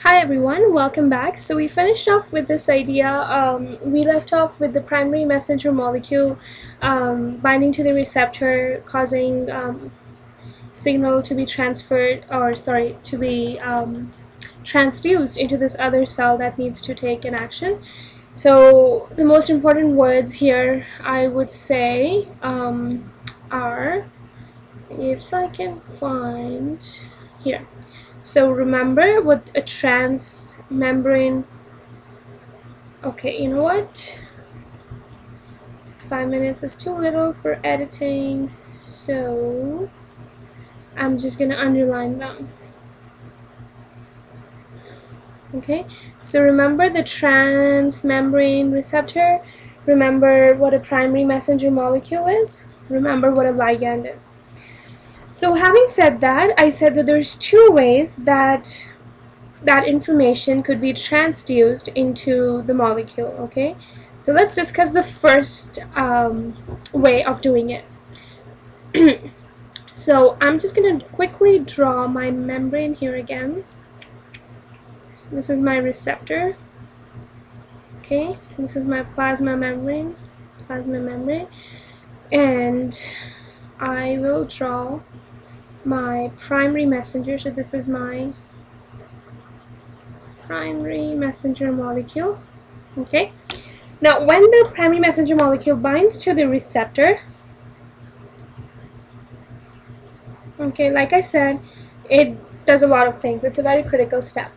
Hi everyone, welcome back. So we finished off with this idea. We left off with the primary messenger molecule binding to the receptor, causing signal to be transferred, or sorry, to be transduced into this other cell that needs to take an action. So the most important words here, I would say, are, if I can find here. So remember what a transmembrane. Okay, you know what? 5 minutes is too little for editing, so I'm just gonna underline them. Okay, so remember the transmembrane receptor. Remember what a primary messenger molecule is. Remember what a ligand is. So having said that, I said that there's two ways that information could be transduced into the molecule. Okay, so let's discuss the first way of doing it. So I'm just going to quickly draw my membrane here again. So this is my receptor. Okay, this is my plasma membrane, and I will draw my primary messenger. So this is my primary messenger molecule. Okay, now when the primary messenger molecule binds to the receptor, okay, like I said, it does a lot of things. It's a very critical step.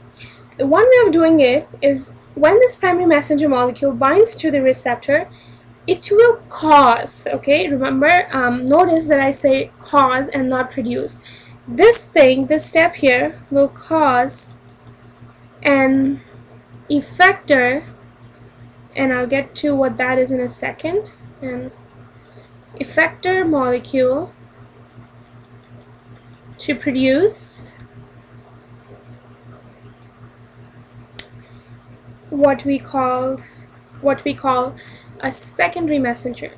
The one way of doing it is when this primary messenger molecule binds to the receptor, it will cause, okay, remember, notice that I say cause and not produce. This step here will cause an effector, and I'll get to what that is in a second. An effector molecule to produce what we call a secondary messenger.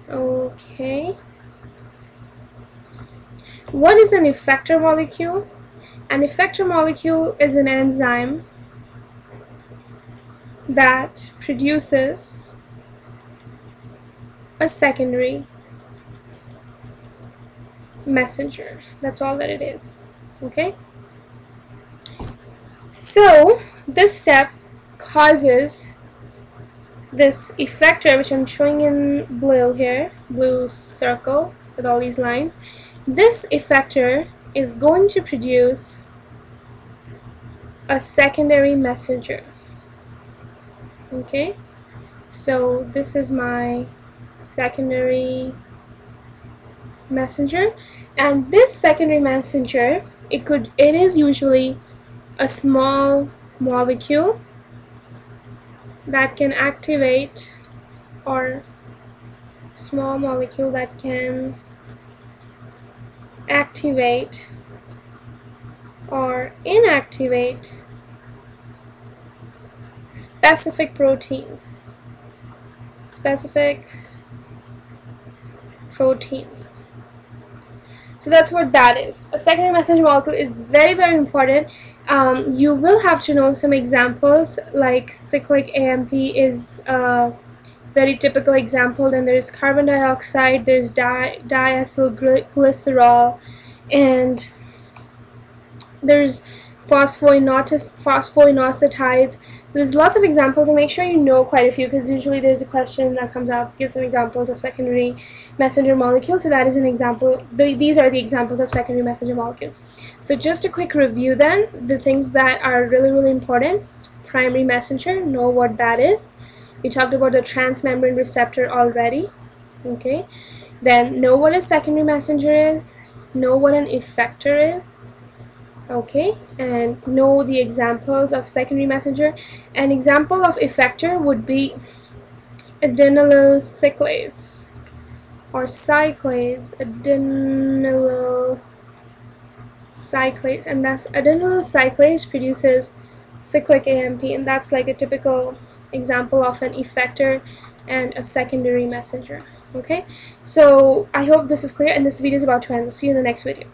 Okay, what is an effector molecule? An effector molecule is an enzyme that produces a secondary messenger. That's all that it is. Okay, so this step causes this effector, which I'm showing in blue here, blue circle with all these lines. This effector is going to produce a secondary messenger. Okay, so this is my secondary messenger, and this secondary messenger, it is usually a small molecule that can activate, or small molecule that can activate or inactivate specific proteins. So that's what that is. A secondary messenger molecule is very, very important. You will have to know some examples, like cyclic AMP is a very typical example. Then there's carbon dioxide, there's diacylglycerol, and there's phosphonosides. So there's lots of examples, and make sure you know quite a few, because usually there's a question that comes up, give some examples of secondary messenger molecules. So that is an example. These are the examples of secondary messenger molecules. So just a quick review then, the things that are really, really important. Primary messenger, know what that is. We talked about the transmembrane receptor already. Okay, then know what a secondary messenger is, know what an effector is. Okay, and know the examples of secondary messenger. An example of effector would be adenylyl cyclase or cyclase, adenylyl cyclase, and that's adenylyl cyclase produces cyclic AMP, and that's like a typical example of an effector and a secondary messenger. Okay, so I hope this is clear, and this video is about to end. See you in the next video.